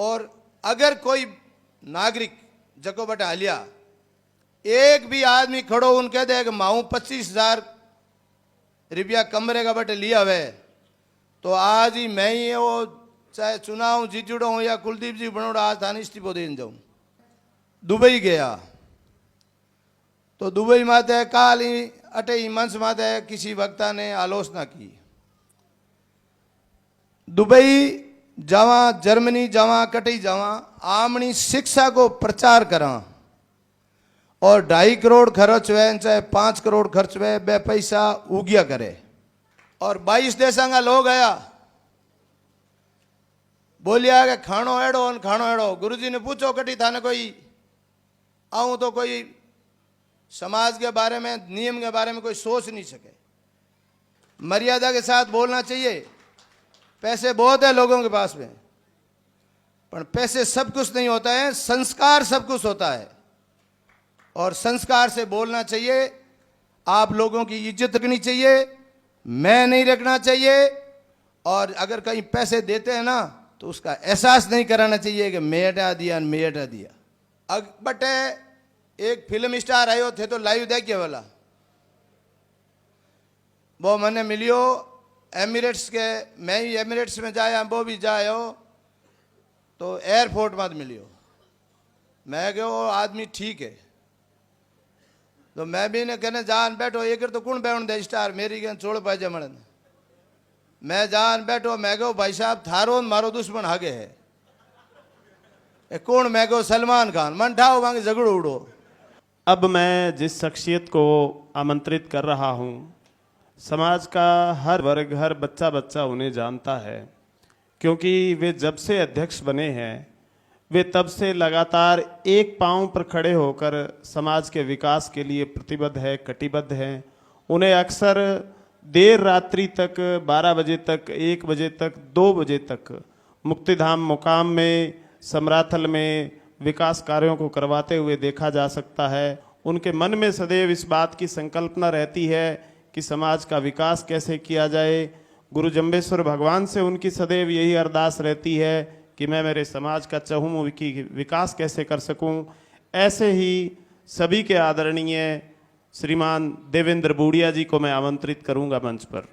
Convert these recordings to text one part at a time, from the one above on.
और अगर कोई नागरिक जको बटा हलिया एक भी आदमी खड़ो उन कह दे कि माऊ 25,000 रुपया कमरे का बटे लिया हुए तो आज ही मैं ही वो चाहे चुनाव जीतुड़ो हूँ या कुलदीप जी बनोड़ा आज थाने इस्तीफो देने जाऊँ। दुबई गया तो दुबई माते काल ही अटे ही मंच माते किसी वक्ता ने आलोचना की। दुबई जावा जर्मनी जावा कटई जावा आमनी शिक्षा को प्रचार करा और 2.5 करोड़ खर्च हुए चाहे 5 करोड़ खर्च हुए बे पैसा उगिया करे और 22 देशों का लोग आया बोलिया कि खानो एड़ो गुरुजी ने पूछो कटी थाने कोई आऊं तो कोई समाज के बारे में नियम के बारे में कोई सोच नहीं सके। मर्यादा के साथ बोलना चाहिए। पैसे बहुत है लोगों के पास में पर पैसे सब कुछ नहीं होता है, संस्कार सब कुछ होता है और संस्कार से बोलना चाहिए। आप लोगों की इज्जत रखनी चाहिए, मैं नहीं रखना चाहिए और अगर कहीं पैसे देते हैं ना तो उसका एहसास नहीं कराना चाहिए कि मैं हटा दिया। बट एक फिल्म स्टार आयो थे तो लाइव देखिए वाला वो मैंने मिलियो एमिरेट्स के, मैं ही एमिरेट्स में जाया वो भी जायो तो एयरपोर्ट में मिलियो। मैं कहो आदमी ठीक है तो मैं भी ने कहने जान बैठो एक तो कौन बैठ दे स्टार मेरी कहन छोड़ पाए मड़न मैं जान बैठो। मैं कहो भाई साहब थारो मारो दुश्मन आगे है कौन? मैं कहो सलमान खान। मन ठाओ वहां झगड़ो उड़ो। अब मैं जिस शख्सियत को आमंत्रित कर रहा हूं समाज का हर वर्ग हर बच्चा उन्हें जानता है क्योंकि वे जब से अध्यक्ष बने हैं वे तब से लगातार एक पांव पर खड़े होकर समाज के विकास के लिए प्रतिबद्ध है, कटिबद्ध हैं। उन्हें अक्सर देर रात्रि तक 12 बजे तक 1 बजे तक 2 बजे तक मुक्तिधाम मुकाम में समराथल में विकास कार्यों को करवाते हुए देखा जा सकता है। उनके मन में सदैव इस बात की संकल्पना रहती है कि समाज का विकास कैसे किया जाए। गुरु जम्बेश्वर भगवान से उनकी सदैव यही अरदास रहती है कि मैं मेरे समाज का चहुमुखी विकास कैसे कर सकूं। ऐसे ही सभी के आदरणीय श्रीमान देवेंद्र बूढ़िया जी को मैं आमंत्रित करूंगा मंच पर।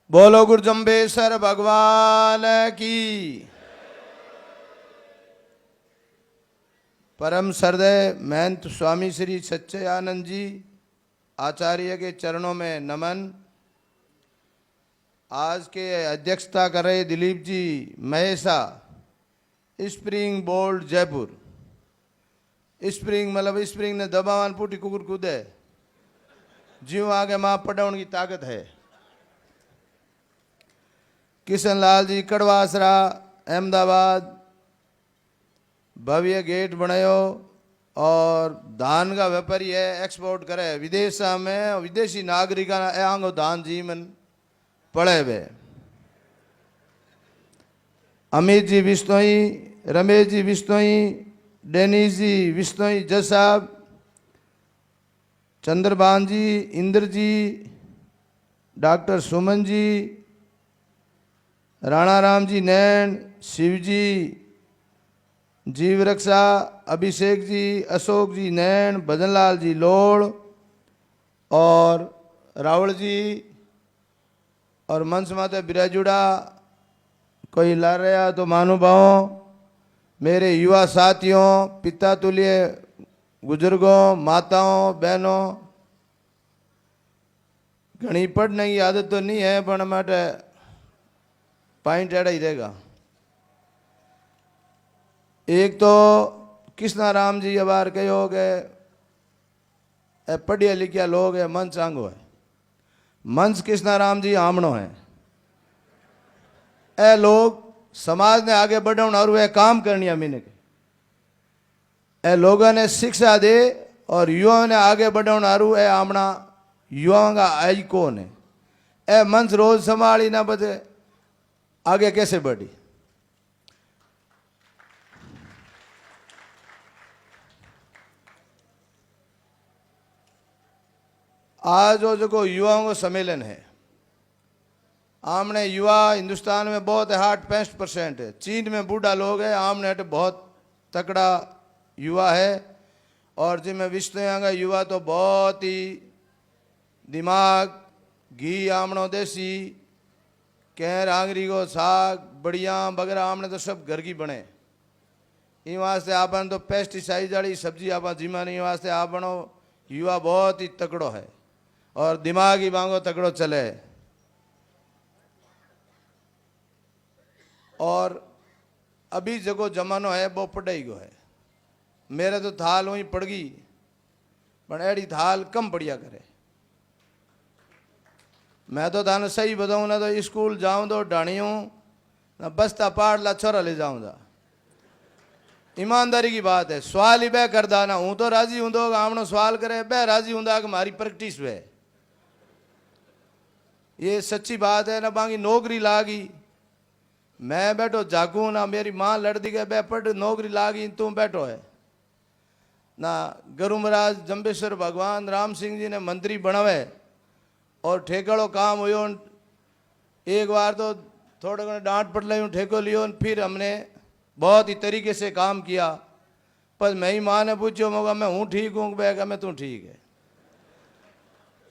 बोलो गुरु जम्बेश्वर भगवान की। परम श्रद्धेय महंत स्वामी श्री सच्चिदानंद जी आचार्य के चरणों में नमन। आज के अध्यक्षता कर रहे दिलीप जी महेशा स्प्रिंग बोर्ड जयपुर। स्प्रिंग मतलब स्प्रिंग ने दबावान पुटी कुकुर कूदे जीव आगे मां पड़ाउन की ताकत है। किशन लाल जी कड़वासरा अहमदाबाद भव्य गेट बनायो और धान का व्यापारी है, एक्सपोर्ट करे विदेश में, विदेशी नागरिक आंगो धान जी मन पड़े वे। अमित जी बिश्नोई, रमेश जी बिश्नोई, डेनिस जी बिश्नोई जज साहब, चंद्रबान जी, इंद्र जी, डॉक्टर सुमन जी, राणा राम जी नैन, शिव जी, जीव रक्षा, अभिषेक जी, अशोक जी नैन, भजनलाल जी लोड़ और रावल जी और मंच माता बिराजुड़ा कोई ला रहा तो महानुभावों, मेरे युवा साथियों, पिता तुल्य बुजुर्गों, माताओं, बहनों, घनी पढ़ने की आदत तो नहीं है पर माटे पॉइंट एड़ा ही रहेगा। एक तो कृष्णाराम जी अबार कहो कि पढ़िया लिखिया लोग है मन चांगो है। मंच कृष्णाराम जी आमणो है। ए लोग समाज ने आगे बढ़ाउण और वे काम करनी मीने ए लोगों ने शिक्षा दे और युवाओं ने आगे बढ़ाउण आरू ए आमणा युवाओं का आज कौन है। ए मंच रोज संभाली ना बचे आगे कैसे बढ़ी। आज जो युवाओं का सम्मेलन है, आमने युवा हिंदुस्तान में बहुत है, 65% है। चीन में बूढ़ा लोग है, आमने हट बहुत तकड़ा युवा है। और जिनमें विश्व का युवा तो बहुत ही दिमाग घी आमणो देसी कैर आंगरी को साग बढ़िया वगैरह आमने तो सब घर की बने। इन वास्ते आपन तो पेस्टिसाइड वाली सब्जी आप जिमा नहीं वास्ते आपनो युवा बहुत ही तकड़ो है और दिमाग ही मांगो तकड़ो चले। और अभी जो जमानो है वो पढ़ाई को है। मेरे तो थाल वहीं पड़ गई पर एड़ी थाल कम पढ़िया करे। मैं तो थाने सही बताऊँ ना तो स्कूल जाऊँ तो डाणियों ना बस्ता पाड़ ला छोरा ले जाऊँगा। ईमानदारी की बात है। सवाल ही बह कर दाना हूँ तो राजी हूँ तो आमनो सवाल करे बह राजी हूँ कि हमारी प्रैक्टिस वे ये सच्ची बात है ना। बाकी नौकरी लागी मैं बैठो जागू ना मेरी माँ लड़ दी गए बह पढ़ नौकरी लागी तुम बैठो है ना। गुरु महाराज जम्बेश्वर भगवान राम सिंह जी ने मंत्री बनावे और ठेकड़ो काम हुयो। एक बार तो थोड़े घणे डांट पड़ ली ठेको लियो फिर हमने बहुत ही तरीके से काम किया। पर मेरी माँ ने पूछो मौका मैं हूँ ठीक हूँ बैगा मैं तू ठीक है।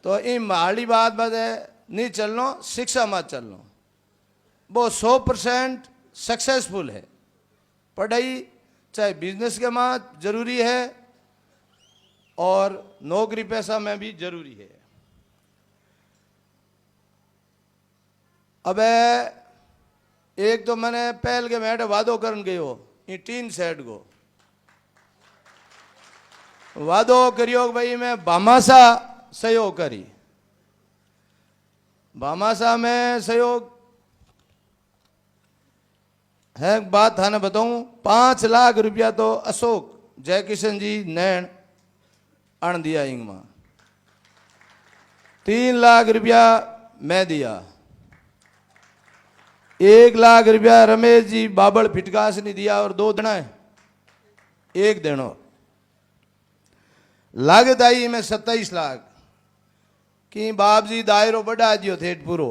तो इन माड़ी बात है नहीं चलनो शिक्षा मत चलनो वो 100% सक्सेसफुल है। पढ़ाई चाहे बिजनेस के माँ जरूरी है और नौकरी पैसा में भी जरूरी है। अब एक तो मैंने पहल के मैट वादो करन गयो ये 3 सेट को वादो करियो भाई मैं भामाशा सहयोग करी। भामाशा में सहयोग है बात थाने बताऊं 5 लाख रुपया तो अशोक जयकिशन जी नैन अण दिया इंग में 3 लाख रुपया मैं दिया 1 लाख रुपया रमेश जी बाबड़ फिटकास ने दिया और 2 देना है 1 देनो लागत आई में 27 लाख कि बाप जी दायरो बढ़ा दियो थे पूरो।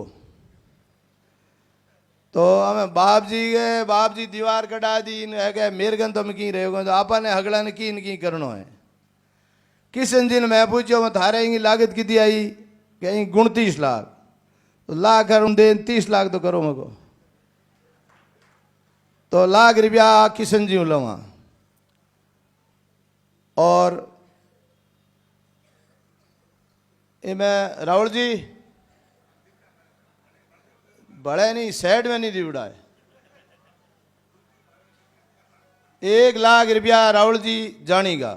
तो हमें बाप जी दीवार कटा दी है मेरे गन तो मैं की रहे तो आपा ने हगड़ा ने की करनो है। किशन जी ने मैं पूछो मैं थारे इंगी लागत कितनी आई कहीं 29 लाख तो लाख दे 30 लाख तो करो मेरे को तो लाख रुपया किशन जी लवा। और मैं राहुल जी बड़े नहीं सेट में नहीं दिवड़ा है 1 लाख रुपया राहुल जी जानीगा।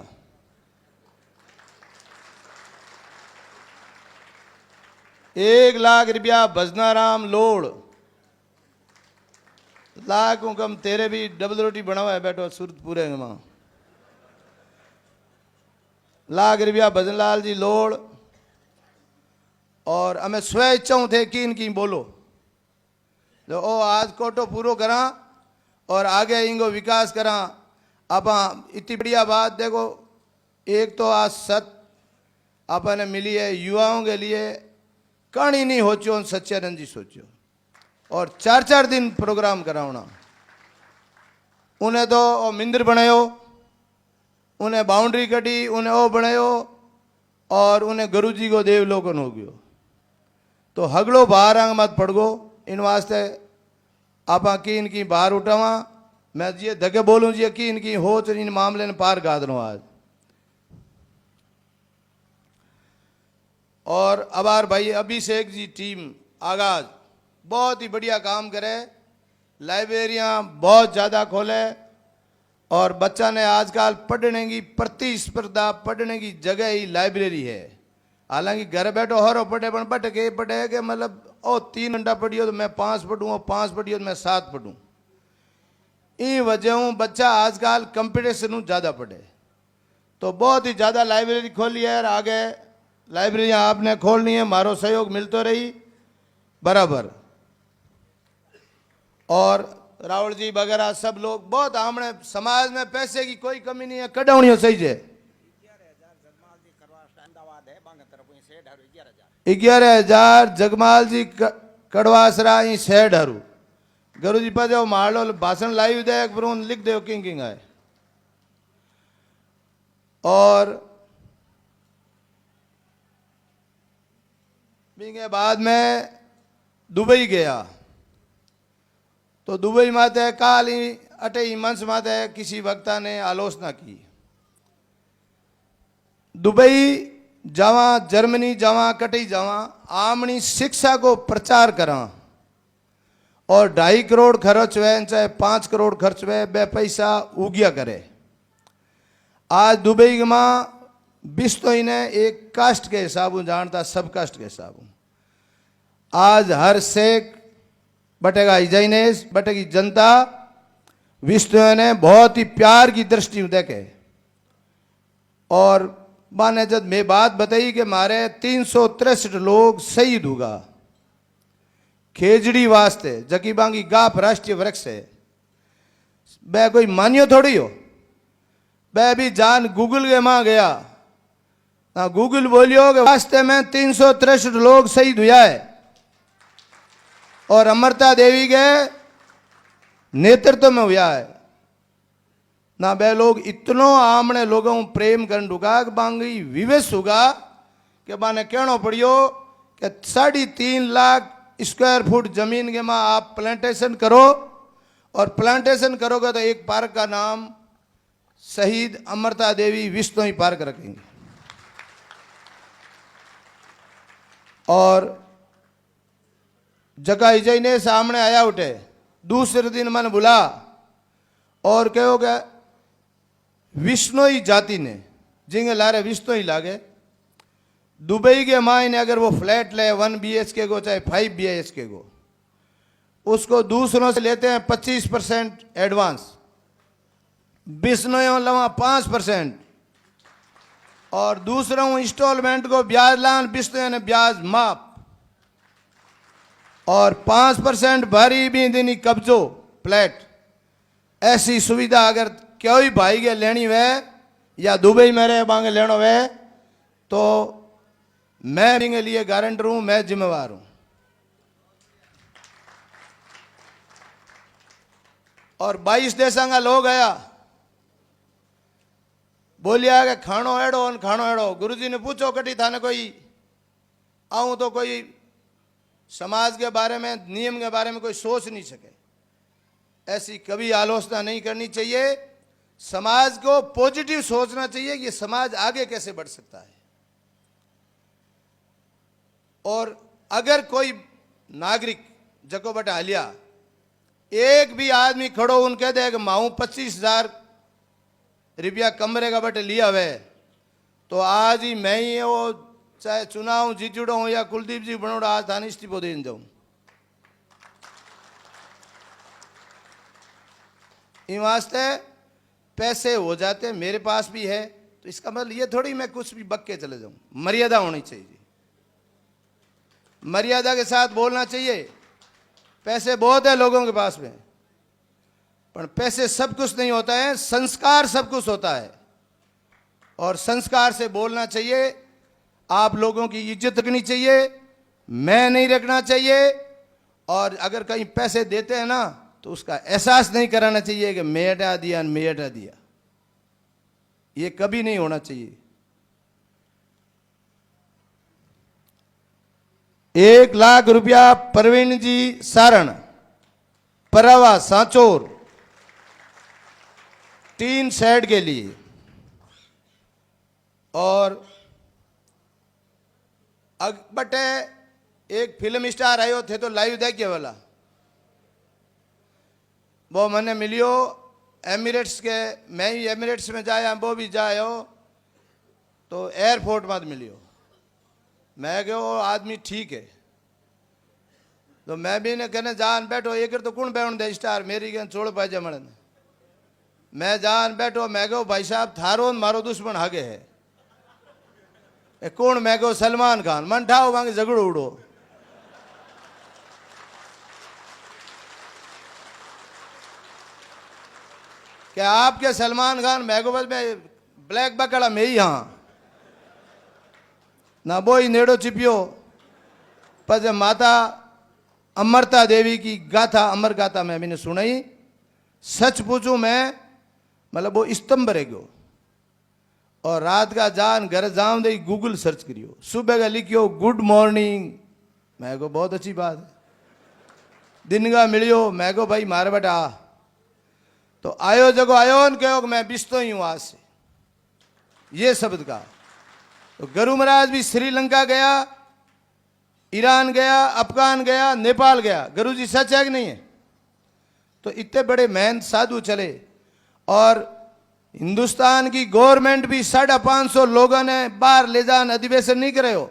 1 लाख रुपया भजनाराम लोड़ लाख कम तेरे भी डबल रोटी बनावा है बैठो सूरत पूरे में 1 लाख रुपया भजनलाल जी लोड़। और हमें स्वे इच्छाऊं थे कि इनकी बोलो जो ओ आज कोटो पूरो करा और आगे इनको विकास करा। आप इतनी बढ़िया बात देखो एक तो आज सत आपने मिली है युवाओं के लिए कहानी नहीं होचो सच्चानंद जी सोचो और 4-4 दिन प्रोग्राम करावना। उन्हें तो मंदिर बनायो उन्हें बाउंड्री कटी उन्हें वो बनायो और उन्हें गुरु जी को देवलोकन हो गयो। तो हगड़ो बाहर आंग मत पड़ गो इन वास्ते आप की इनकी बाहर उठावा मैं जी धके बोलूँ जी कि इनकी हो तो इन मामले ने पार गा दो आज। और अबार भाई अभिषेक जी टीम आगाज बहुत ही बढ़िया काम करे लाइब्रेरियाँ बहुत ज़्यादा खोले और बच्चा ने आजकल पढ़ने की प्रतिस्पर्धा पढ़ने की जगह ही लाइब्रेरी है। हालांकि घर बैठो हरो पढ़े पण बट के पढ़े कि मतलब ओ 3 घंटा पढ़ियो तो मैं 5 पढ़ूँ और 5 पढ़ियो तो मैं 7 पढ़ूँ। इन वजहों बच्चा आजकल कंपटीशन ज़्यादा पढ़े तो बहुत ही ज़्यादा लाइब्रेरी खोली है। आगे लाइब्रेरियाँ आपने खोलनी है, मारो सहयोग मिलतो रही बराबर। और रावल जी वगैरह सब लोग बहुत आमने समाज में पैसे की कोई कमी नहीं है, कडावणियों सही है। 11,000 जगमाल जी कड़वासरा ही 6 ढारू गुरु जी पर मारो भाषण लाइव दे लिख दो किंग किंग है। और के बाद में दुबई गया तो दुबई माते काल ही अटे ही मंच माते किसी वक्ता ने आलोचना की। दुबई जावा, जर्मनी जावा, कटई जावा, आमनी शिक्षा को प्रचार करा और 2.5 करोड़ खर्च हुए चाहे 5 करोड़ खर्च हुए बे पैसा उगिया करे। आज दुबई में बिस्तो ही ने एक कास्ट के हिसाब जानता, सब कास्ट के हिसाब। आज हर शेख बटेगा इजाइनेस बटेगी जनता विश्व ने बहुत ही प्यार की दृष्टि देखे। और माने जब मैं बात बताई कि मारे 363 लोग शहीद हुआ खेजड़ी वास्ते, जकी बांगी गाप राष्ट्रीय वृक्ष है, वह कोई मानियो थोड़ी हो। वह भी जान गूगल के मां गया ना, गूगल बोलियो कि वास्ते में 363 लोग शहीद हुआ है और अमृता देवी के नेतृत्व में हुआ है ना। वे लोग इतनो आमने लोगों प्रेम कर ढुका कि बांगी विवेश होगा कि बाने कहना पड़ियो कि 3.5 लाख स्क्वायर फुट जमीन के मां आप प्लांटेशन करो और प्लांटेशन करोगे तो एक पार्क का नाम शहीद अमृता देवी विश्नोई पार्क रखेंगे। और जगह इजय ने सामने आया उठे, दूसरे दिन मैंने बुला और कहो कि विश्नोई जाति ने जिंगे लारे विश्नोई लागे दुबई के मायने अगर वो फ्लैट ले 1 BHK को चाहे 5 BHK को, उसको दूसरों से लेते हैं 25% एडवांस, बिश्नोई लवा 5% और दूसरों इंस्टॉलमेंट को ब्याज लान बिश्नोई ने ब्याज माफ और 5% भरी भी देनी कब्जो फ्लैट। ऐसी सुविधा अगर कोई भाई के लेनी वे या दुबई में रहे बांगे लेनो वे तो मैं भी लिए गारंटर हूं, मैं जिम्मेवार हूं। और 22 देशों का लोग आया बोलिया कि खानो एड़ो खानो एड़ो। गुरुजी ने पूछो कटी थाने कोई आऊं तो कोई समाज के बारे में नियम के बारे में कोई सोच नहीं सके, ऐसी कभी आलोचना नहीं करनी चाहिए। समाज को पॉजिटिव सोचना चाहिए कि समाज आगे कैसे बढ़ सकता है। और अगर कोई नागरिक जको बटा हलिया एक भी आदमी खड़ो उन कह दे कि माऊ 25,000 रुपया कमरे का बटे लिया हुए तो आज ही मैं ही वो चाहे चुनाव जीतुड़ो हूं या कुलदीप जी बनोड़ा आज थाने इस्तीफो देने जाऊं। इन वास्ते पैसे हो जाते मेरे पास भी है तो इसका मतलब ये थोड़ी मैं कुछ भी बक के चले जाऊं। मर्यादा होनी चाहिए, मर्यादा के साथ बोलना चाहिए। पैसे बहुत है लोगों के पास में, पर पैसे सब कुछ नहीं होता है, संस्कार सब कुछ होता है। और संस्कार से बोलना चाहिए, आप लोगों की इज्जत रखनी चाहिए, मैं नहीं रखना चाहिए। और अगर कहीं पैसे देते हैं ना तो उसका एहसास नहीं कराना चाहिए कि मैं हटा दिया मैं हटा दिया, ये कभी नहीं होना चाहिए। 1 लाख रुपया प्रवीण जी सारण परवा सांचोर 3 शेड के लिए। और बटे एक फिल्म स्टार आयो थे तो लाइव देखिए वाला वो मैंने मिलियो एमिरेट्स के, मैं ही एमिरेट्स में जाया वो भी जायो तो एयरपोर्ट मत मिलियो मैं कहो वो आदमी ठीक है, तो मैं भी ने कहने जान बैठो एक तो कौन बैठ दे स्टार मेरी कहन चोड़ पाए जमन, मैं जान बैठो मैं कहो भाई साहब थारो न मारो दुश्मन आगे है ए कौन, मैं कहो सलमान खान, मन ठाओ मांगे झगड़ो उड़ो। क्या आपके सलमान खान, मैं को बस मैं ब्लैक बकड़ा में ही हाँ ना बोई नेड़ो चिपियो। पर माता अमरता देवी की गाथा, अमर गाथा मैं मैंने सुनाई, सच पूछूं मैं मतलब वो स्तंभ रह गयो। और रात का जान घर जाऊं दे गूगल सर्च करियो, सुबह का लिखियो गुड मॉर्निंग, मैं को बहुत अच्छी बात है। दिन का मिलियो, मैं को भाई मारे बेटा आ, तो आयो जगो आयो न कहो मैं बिस्तो ही हूं आज से, ये शब्द का। तो गुरु महाराज भी श्रीलंका गया, ईरान गया, अफगान गया, नेपाल गया। गुरु जी सच है कि नहीं है? तो इतने बड़े महंत साधु चले और हिंदुस्तान की गवर्नमेंट भी 550 लोगों ने बाहर ले जान अधिवेशन नहीं करे हो।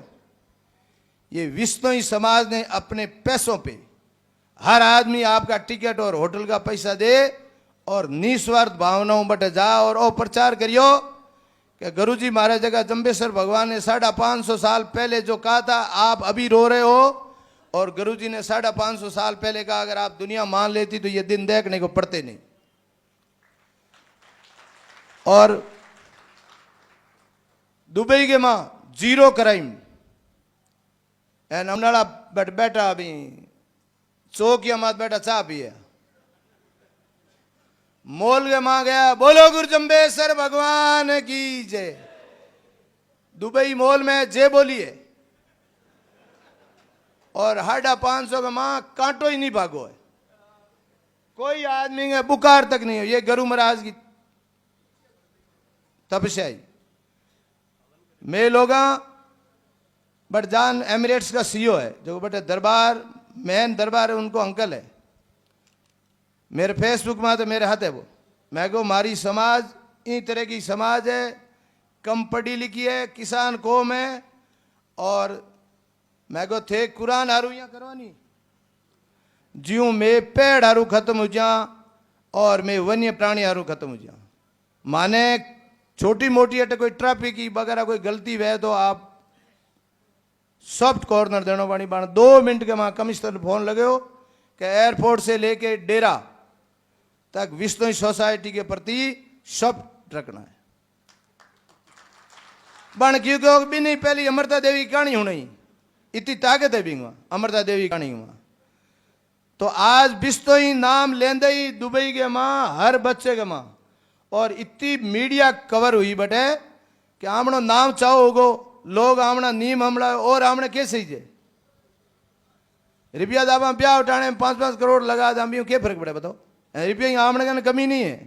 ये विश्नोई समाज ने अपने पैसों पे हर आदमी आपका टिकट और होटल का पैसा दे और निस्वार्थ भावनाओं बटे जा और ओ प्रचार करियो कि गुरु जी महाराज जगह जम्बेश्वर भगवान ने 550 साल पहले जो कहा था आप अभी रो रहे हो, और गुरु जी ने 550 साल पहले कहा अगर आप दुनिया मान लेती तो ये दिन देखने को पड़ते नहीं। और दुबई के मां जीरो क्राइम एन अमनाड़ा बैठा अभी चौकिया मात बैठा चाह पिए, मोल के मां गया बोलो गुरु जम्बेश्वर भगवान की जय। दुबई मॉल में जय बोलिए और 550 का मां कांटो ही नहीं भागो है, कोई आदमी के बुखार तक नहीं हो। ये गुरु महाराज की तपस्या। मैं लोगा बट जान एमिरेट्स का सीईओ है जो बटे दरबार मेन दरबार है, उनको अंकल है मेरे फेसबुक में, तो मेरे हाथ है वो। मैं को मारी समाज इन तरह की समाज है, कम पढ़ी लिखी है, किसान कौम है, और मैं को थे कुरान हारू यहाँ करवानी ज्यों मैं पेड़ हारू खत्म हो जा और मैं वन्य प्राणी हारू खत्म हो जा। माने छोटी मोटी अटे कोई ट्रैफिक की वगैरह कोई गलती है तो आप सॉफ्ट कॉर्नर देना पानी बाण 2 मिनट के वहां कमिश्नर फोन लगे हो कि एयरपोर्ट से लेके डेरा तक विश्नोई सोसाइटी के प्रति सॉफ्ट रखना है। बन क्यों भी नहीं, पहली अमरता देवी की कहानी होनी इतनी ताकत है भी अमरता देवी कहानी हुआ। तो आज बिश्नोई नाम लेंदे ही दुबई के मां हर बच्चे के मां और इतनी मीडिया कवर हुई बटे कि आमनो नाम चाहो होगो लोग आमना नीम हमला और आमने कैसे ही रुपया दाबा ब्याह उठाने में 5-5 करोड़ लगा दामियों क्या फर्क पड़े बताओ। रुपया आमने का कमी नहीं है,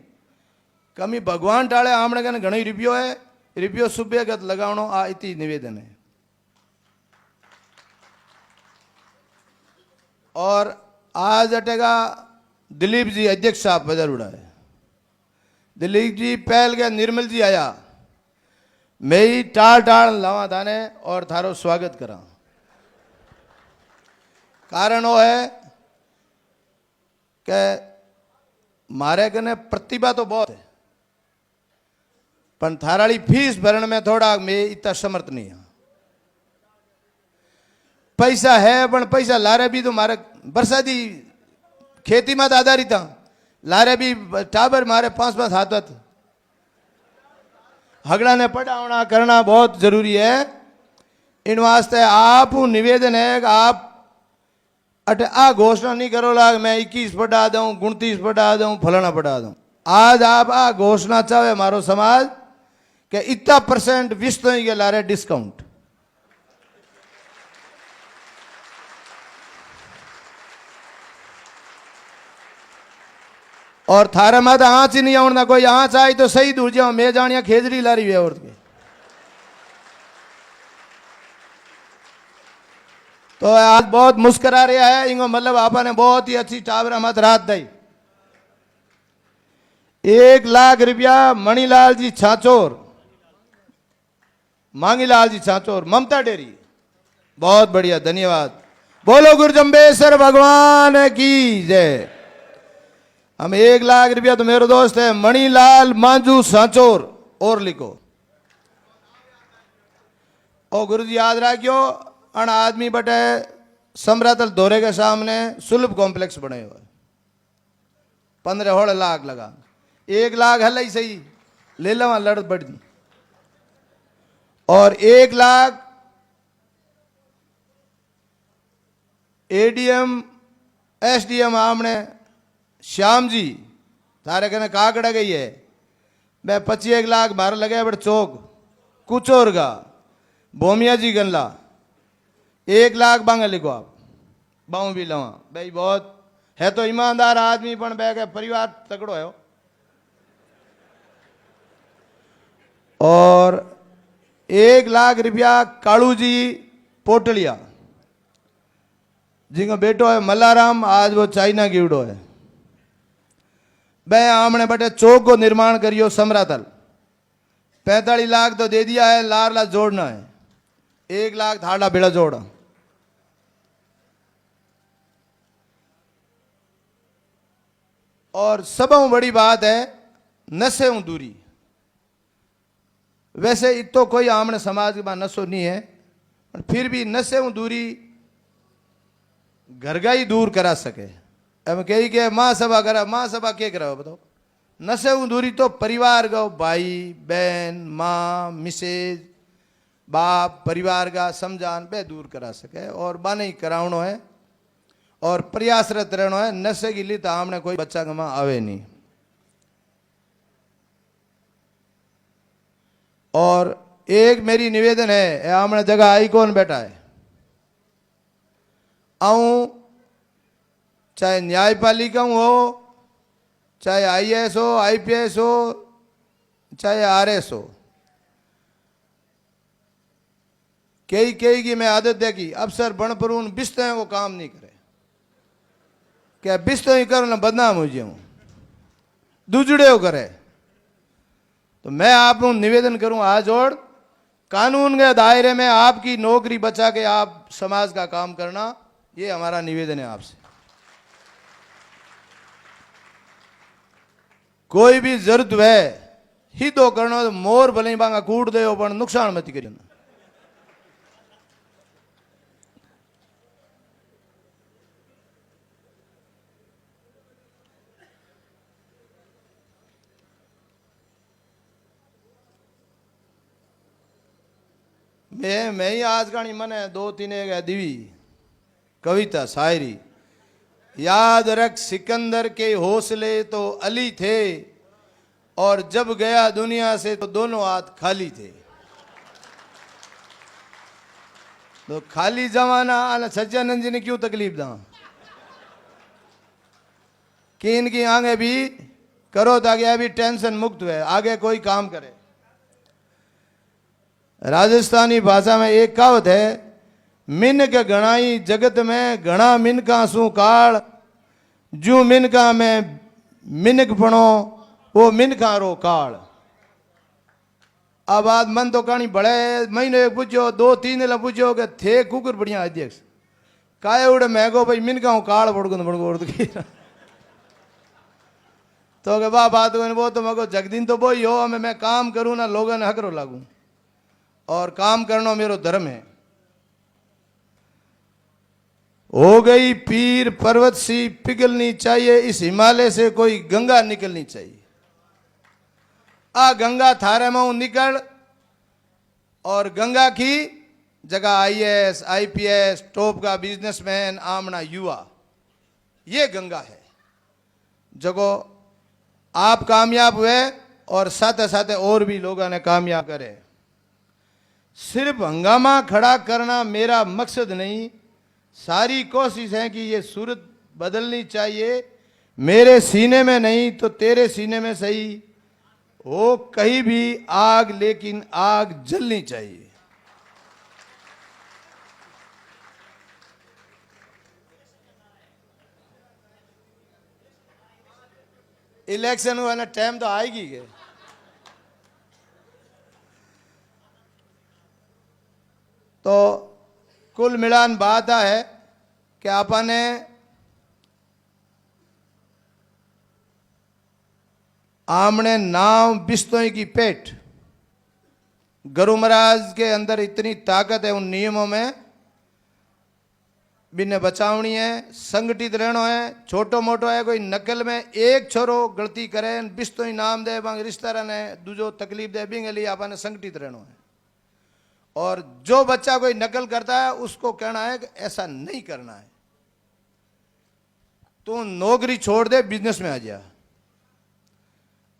कमी भगवान टाले आमने का घणो रुपयो है, रुपयो सुबेगत लगावनो आ इति निवेदन है। और आज अटेगा दिलीप जी अध्यक्ष साहब बजर उड़ा है, दिलीप जी पहल गया, निर्मल जी आया, मैं ही टाल टाल लावा थाने और थारो स्वागत करा। कारण वो है कि मारे कने प्रतिभा तो बहुत है पर थाराली फीस भरने में थोड़ा मैं इतना समर्थ नहीं हूं। पैसा है पर पैसा लारे भी तो मारे बरसाती खेती में आधारित था, लारे भी टाबर मारे 5-5 हाथ हगड़ा ने पढ़ावना करना बहुत जरूरी है। इन वास्ते आप निवेदन है कि आप अटे आ घोषणा नहीं करो लाग मैं 21 पढ़ा दूं 29 पढ़ा दूं फलाना पढ़ा दूं। आज आप आ घोषणा चाहे मारो समाज के इतना % विश्नोई के लारे डिस्काउंट। और थारे माता आँच ही नहीं आना, कोई आँच आई तो सही दूर जाओ, मैं जानिया खेजड़ी ला रही है औरत के। तो आज बहुत मुस्करा रहा है इंगो, मतलब आपा ने बहुत ही अच्छी टावरा मत रात दी। 1 लाख रुपया मणिलाल जी छाचोर, मांगीलाल जी छाचोर, ममता डेरी बहुत बढ़िया, धन्यवाद। बोलो गुरु जम्बेश्वर भगवान की जय। हम 1 लाख रुपया तो मेरे दोस्त है मणिलाल मांझू सांचोर और लिखो। और गुरु जी याद रखियो, अन आदमी बटे समरातल दौरे के सामने सुलभ कॉम्प्लेक्स बने हुए 15 लाख लगा। 1 लाख हल ही सही ले लो लड़ बढ़ दी। और 1 लाख एडीएम एसडीएम आमने श्याम जी थारे कने काकड़ा गई है। मैं 25 लाख बाहर लगे बड़ चौक कुचोरगा भोमिया जी गनला 1 लाख बांगे लिखो आप बाऊ भी लवा भाई। बहुत है तो ईमानदार आदमी पण बह के परिवार तगड़ो है। और 1 लाख रुपया कालू जी पोटलिया जिनका बेटो है मल्लाराम, आज वो चाइना गिवड़ो है। बे आमने बटे चौक को निर्माण करियो समरातल 45 लाख तो दे दिया है, लारला जोड़ना है 1 लाख थाड़ा बेड़ा जोड़ा। और सबों बड़ी बात है नशे दूरी। वैसे इतो कोई आमने समाज के बाद नशो नहीं है, पर फिर भी नशे दूरी घर का ही दूर करा सके। अब कही के माँ सभा करा, माँ सभा क्या करा बताओ। नशे दूरी तो परिवार का भाई बहन माँ मिसेज बाप परिवार का समझान पे दूर करा सके और बाने ही करावनो है और प्रयासरत रहना है। नशे की लित आमने कोई बच्चा का माँ आवे नहीं। और एक मेरी निवेदन है, आमने जगह आई कौन बैठा है आऊं, चाहे न्यायपालिका हो, चाहे आईएएस हो, आईपीएस हो, चाहे आरएस हो, कई कई की मैं आदत देखी अफसर बन पर उन बिस्ते को काम नहीं करे, क्या बिस्ते ही करो ना बदनाम हो जाऊं दुजड़े हो करे। तो मैं आप निवेदन करूं आज और कानून के दायरे में आपकी नौकरी बचा के आप समाज का काम करना, ये हमारा निवेदन है आपसे। कोई भी जरूरत है ही तो करना, तो मोर भले बांगा कूट दे पर नुकसान मत करियो। मैं ही आज गानी मने 2-3 एक दिवी कविता शायरी। याद रख सिकंदर के हौसले तो अली थे और जब गया दुनिया से तो दोनों हाथ खाली थे। तो खाली जमाना सज्जानंद जी ने क्यों तकलीफ दा कि इनकी आगे भी करो ताकि अभी टेंशन मुक्त हुए आगे कोई काम करे। राजस्थानी भाषा में एक कहावत है, मिनक गणाई जगत में घना मिनका सु काल, जो मिनका में मिनक पणो वो मिनका रो काल। अब आज मन तो कहानी बड़े महीने पूछो 2-3 दिन पूछो कि थे कुकर बढ़िया अध्यक्ष काय उड़े महंगो भाई मिनका काल पड़गो तो के बात वो तो मगो जगदीन तो वो ही हो, हमें मैं काम करूँ ना लोगों ने हकरो लागू और काम करना मेरो धर्म है। हो गई पीर पर्वत सी पिघलनी चाहिए, इस हिमालय से कोई गंगा निकलनी चाहिए। आ गंगा थारे में निकल और गंगा की जगह आईएएस आईपीएस टॉप का बिजनेसमैन आमना युवा, ये गंगा है जगो आप कामयाब हुए और साथ साथ और भी लोगों ने कामयाब करे। सिर्फ हंगामा खड़ा करना मेरा मकसद नहीं, सारी कोशिश है कि ये सूरत बदलनी चाहिए। मेरे सीने में नहीं तो तेरे सीने में सही हो कहीं भी आग, लेकिन आग जलनी चाहिए। इलेक्शन हुआ ना टाइम तो आएगी के तो कुल कुल मिलान बात आ है कि आपने आमने नाव बिस्तोई की पेट, गुरु महाराज के अंदर इतनी ताकत है उन नियमों में, बिने बचावनी है, संगठित रहना है। छोटो मोटो है कोई नकल में एक छोरो गलती करे बिस्तोई नाम दे बांग रिश्तेदार ने दूजो तकलीफ दे बिंगे लिए आपने संगठित रहना है। और जो बच्चा कोई नकल करता है उसको कहना है कि ऐसा नहीं करना है, तू नौकरी छोड़ दे बिजनेस में आ जा।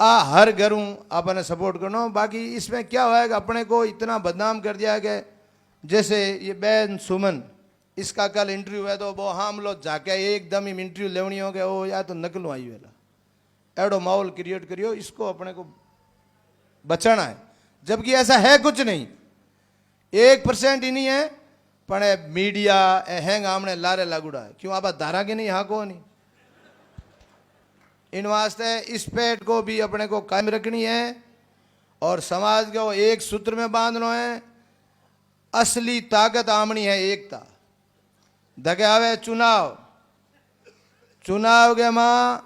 हर घरों आपने सपोर्ट करना। बाकी इसमें क्या हुआ है कि अपने को इतना बदनाम कर दिया कि जैसे ये बैन सुमन, इसका कल इंटरव्यू है तो वो हम लोग जाके एकदम ही इंटरव्यू लेवनी हो गया वो या तो नकल आई वेला एडो माहौल क्रिएट करियो, इसको अपने को बचाना है। जबकि ऐसा है कुछ नहीं, 1% ही नहीं है, पर मीडिया हैंग आमने लारे लागूड़ा है। क्यों आप धारा के नहीं यहाँ को नहीं, इन वास्ते इस पेट को भी अपने को कायम रखनी है और समाज को एक सूत्र में बांधना है। असली ताकत आमनी है एकता। धके आवे चुनाव, चुनाव के मां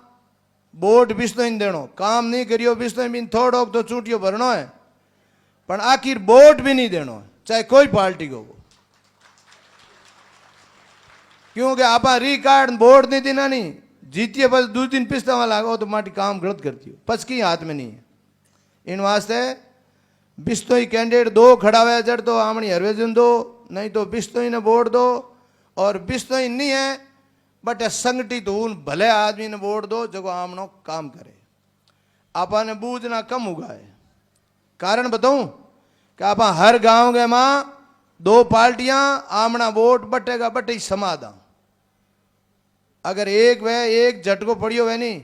वोट बिस्तो इन देनो, काम नहीं करियो बिस्तो बिन थोड़ो तो चूटियो भरनो है, पर आखिर वोट भी नहीं देनो है, चाहे कोई पार्टी को। क्योंकि आप रिकार्ड वोट नहीं देना, नहीं जीतिए बस 2 दिन पिस्ता वाला हो तो माटी काम गलत करती हो, पचकी हाथ में नहीं है। इन वास्ते बिस्तोई कैंडिडेट 2 खड़ा हुआ जड़ तो आमणी हरवेजन दो, नहीं तो बिस्तोई ने वोट दो। और बिस्तोई नहीं है बट संगठित हो भले आदमी ने वोट दो जो आमनो काम करे। आपने बूझना कम होगा है। कारण बताऊं कि आप हर गांव के मां 2 पार्टियां आमना वोट बटेगा बटे समाधा। अगर एक वह एक झटको पड़ियो वह नहीं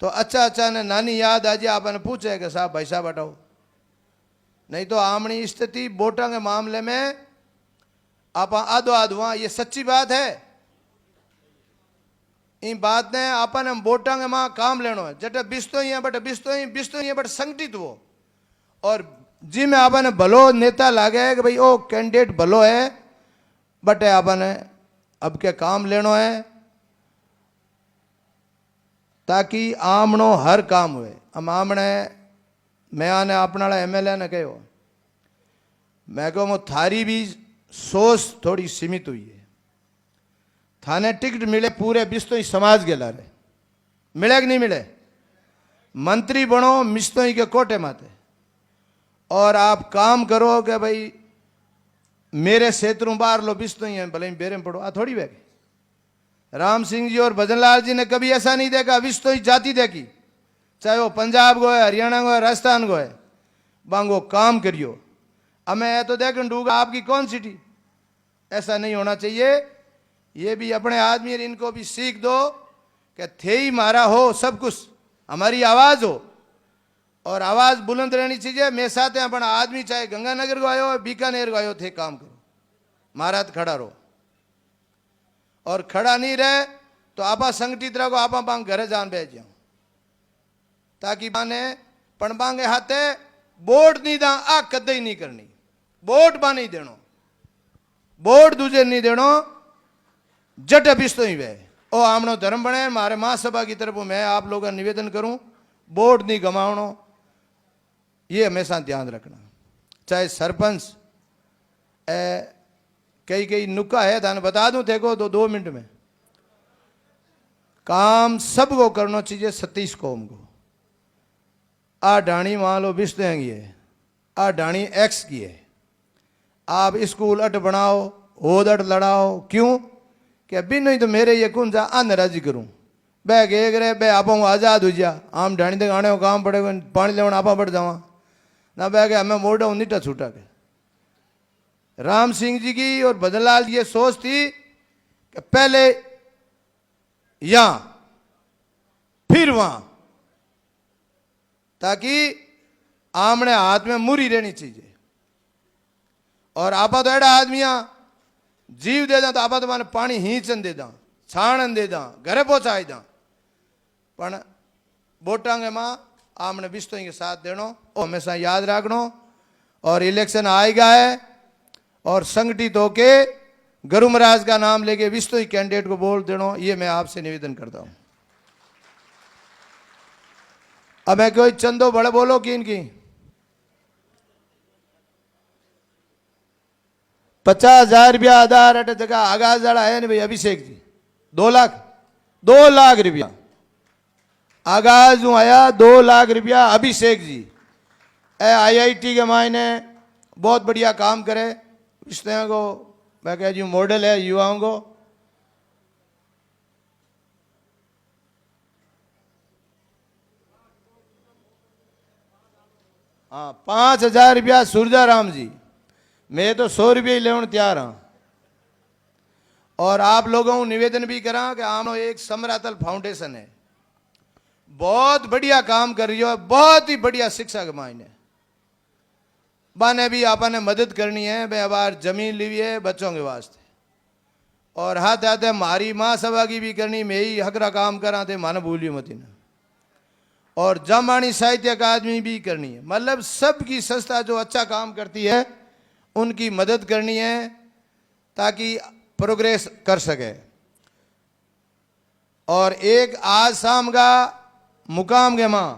तो अच्छा ने नानी याद आ जाए आपने पूछे कि साहब भाई साहब हटाओ। नहीं तो आमनी स्थिति वोटा के मामले में आप आधो आधुआ, ये सच्ची बात है। इन बात ने आपने वोटा के मां काम लेनो है। जटे बिस्तो ही है बट बिस्तो ही है बट संगठित हो। और जी में आपने भलो नेता लागे है कि भाई ओ कैंडिडेट भलो है बट आपने अब के काम लेनो है ताकि आमनो हर काम हुए। हम आमने मैं आने अपना एमएलए ने कहो, मैं कहूँ थारी भी सोच थोड़ी सीमित हुई है। थाने टिकट मिले पूरे बिस्तोई समाज के लारे, मिले कि नहीं मिले? मंत्री बनो मिस्तोई के कोटे माते और आप काम करो कि भाई मेरे क्षेत्रों बाहर लो बिस्तोई है भले बेरे में पड़ो, थोड़ी बैग। राम सिंह जी और भजनलाल जी ने कभी ऐसा नहीं देखा बिस्तोई जाति देखी, चाहे वो पंजाब को है, हरियाणा को है, राजस्थान को है, बांगो काम करियो। हमें तो देख डूगा आपकी कौन सिटी, ऐसा नहीं होना चाहिए। ये भी अपने आदमी इनको भी सीख दो कि थे ही मारा हो सब कुछ, हमारी आवाज हो और आवाज बुलंद रहनी चाहिए। मेरे साथ हैं अपना आदमी चाहे गंगानगर को आयो बीकानेर को आयो थे काम करो, महाराज खड़ा रहो। और खड़ा नहीं रहे तो आपा संगठित रहो, आपा बांग घरे जान बैठ जाओ ताकि बाने पण बांगे हाथे वोट नहीं दा आ कदई नहीं करनी, वोट बा नहीं देनो, वोट दूजे नहीं देनो, जट बिस्तो ही वे ओ आमनो धर्म बने। मारे महासभा की तरफ मैं आप लोगों का निवेदन करूं, वोट नहीं गमावनो, ये हमेशा ध्यान रखना। चाहे सरपंच कई नुक्का है थाने बता दूं थे को तो 2 मिनट में काम सबको करना चाहिए। 37 कौम को आ ढाणी मान लो बिस्त है, आ ढाणी एक्स की है, आप स्कूल अट बनाओ होद अट लड़ाओ। क्यों कि अभी नहीं तो मेरे ये कौन जा आ नाराजी करूं बह गे करे बह आप आजाद हो जा। आम ढाणी दे गाने को काम पड़ेगा, पानी लेवन आपा बढ़ जावा ना बह गए हमें मोड़ा नीटा छूटा के। राम सिंह जी की और भजनलाल जी ये सोच थी कि पहले यहां फिर वहां, ताकि आमने हाथ में मुरी रहनी चाहिए। और आपा तो एड़ा आदमिया जीव दे दा तो आपा तो माने पानी हींचन दे दा, छाणन दे दा, घरे पहुंचाई दा, पण वोटांगे मां आमने बिस्तों के साथ देनो वो हमेशा याद रखनो। और इलेक्शन आएगा है और संगठित होके गुरु महाराज का नाम लेके विस्तृत कैंडिडेट को वोट देना, ये मैं आपसे निवेदन करता हूं। अब मैं कोई चंदो बड़े बोलो कि इनकी 50,000 रुपया आधार अट जगह आगाज वाला है नहीं भाई अभिषेक जी, 2 लाख रुपया आगाज आया, 2 लाख रुपया अभिषेक जी IIT के मायने बहुत बढ़िया काम करे, इस तरह को मैं कह रही हूँ मॉडल है युवाओं को। हाँ 5,000 रुपया सूरजाराम जी, मैं तो 100 रुपये ही लेने तैयार हाँ। और आप लोगों को निवेदन भी करा कि आमनो एक समरातल फाउंडेशन है, बहुत बढ़िया काम कर रही हो, बहुत ही बढ़िया शिक्षा के मायने बाने भी आपने मदद करनी है। मैं बार जमीन ली है बच्चों के वास्ते, और हाथ हाथ हमारी माँ सभा की भी करनी, मैं ही हकरा काम करा थे मानो भूलियो मत ना। और जमानी साहित्य अकादमी भी करनी है, मतलब सबकी संस्था जो अच्छा काम करती है उनकी मदद करनी है ताकि प्रोग्रेस कर सके। और एक आज शाम का मुकाम के माँ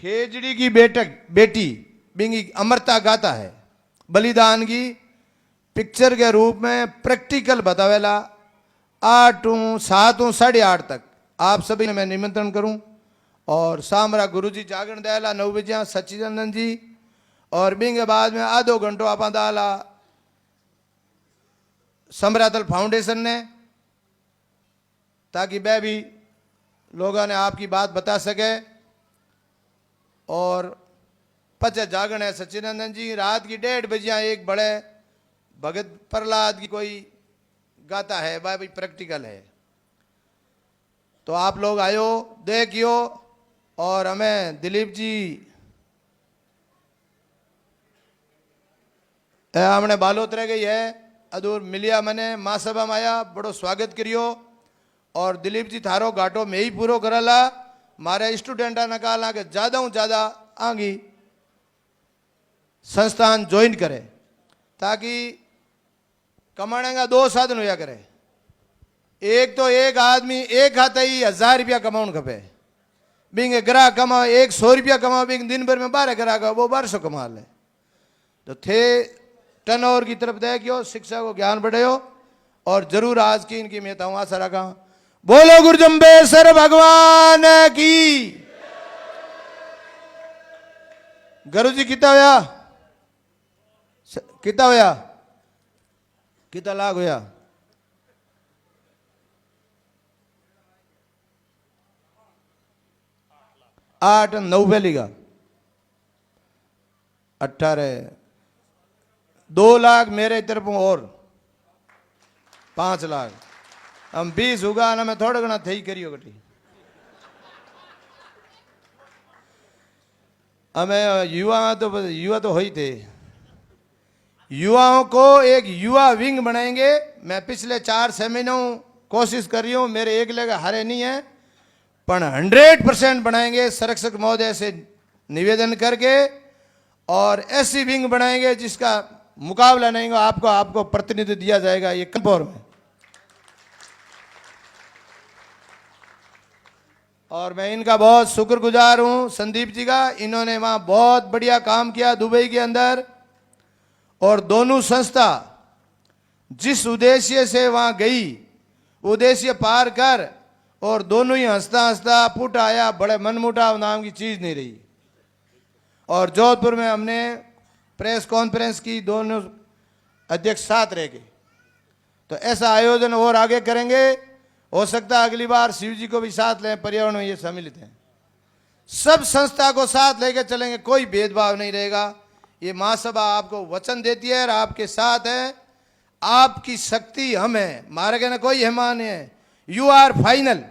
खेजड़ी की बेटी बिंगी अमरता गाथा है, बलिदान की पिक्चर के रूप में प्रैक्टिकल बतावेला 8 7 8:30 तक आप सभी ने मैं निमंत्रण करूं। और सामरा गुरुजी जागरण दयाला 9 बजे सच्चिदानंद जी, और बिंग के बाद में आधो घंटो आप दाला समरातल फाउंडेशन ने, ताकि वह भी लोगों ने आपकी बात बता सके। और पचे जागरण है सच्चिदानंद जी, रात की 1:30 बजे एक बड़े भगत प्रहलाद की कोई गाता है, वह भी प्रैक्टिकल है। तो आप लोग आयो देखियो। और हमें दिलीप जी हमने बालोतरे गई है अदूर मिलिया, मैंने माँ सभा में आया, बड़ो स्वागत करियो। और दिलीप जी थारो घाटो में ही पूरो करला, मारे स्टूडेंटा नकाला के ज़्यादा हूँ ज़्यादा आगी संस्थान ज्वाइन करे, ताकि कमाने का 2 साधन होया करे। एक तो एक आदमी एक हाथ ही 1000 रुपया कमाउन खपे, बिंग ग्राहक कमा 100 रुपया कमा, बिंग दिन भर में 12 ग्राहक वो 1200 कमा ले। तो थे टर्नओवर की तरफ देखियो, शिक्षा को ज्ञान बढ़ायो। और जरूर आज की इनकी मैं हूँ आशा रखा। बोलो गुरुजम्बेश्वर भगवान की। गुरु जी कितना होया, कितना होया, कितना लाख होया? आठ 9 पहली का 18 2 लाख मेरे तरफ और 5 लाख हम 20 होगा ना, मैं थोड़ा घना थे ही करियो कटी। हमें युवा तो हो ही थे, युवाओं को एक युवा विंग बनाएंगे। मैं पिछले 4-6 महीनों कोशिश कर रही हूं, मेरे एक लेगा हरे नहीं है, पर 100% बनाएंगे संरक्षक महोदय से निवेदन करके। और ऐसी विंग बनाएंगे जिसका मुकाबला नहीं होगा, आपको प्रतिनिधि दिया जाएगा ये कंपोर में। और मैं इनका बहुत शुक्रगुजार हूं, संदीप जी का, इन्होंने वहां बहुत बढ़िया काम किया दुबई के अंदर। और दोनों संस्था जिस उद्देश्य से वहां गई उद्देश्य पार कर, और दोनों ही हंसता हंसता फुट आया, बड़े मनमुटाव नाम की चीज नहीं रही। और जोधपुर में हमने प्रेस कॉन्फ्रेंस की, दोनों अध्यक्ष साथ रह गए। तो ऐसा आयोजन और आगे करेंगे, हो सकता है अगली बार शिव जी को भी साथ लें, पर्यावरण में ये सम्मिलित हैं। सब संस्था को साथ लेकर चलेंगे, कोई भेदभाव नहीं रहेगा। ये महासभा आपको वचन देती है और आपके साथ है। आपकी शक्ति हम है, मारे के ना कोई हेमान है। You are final.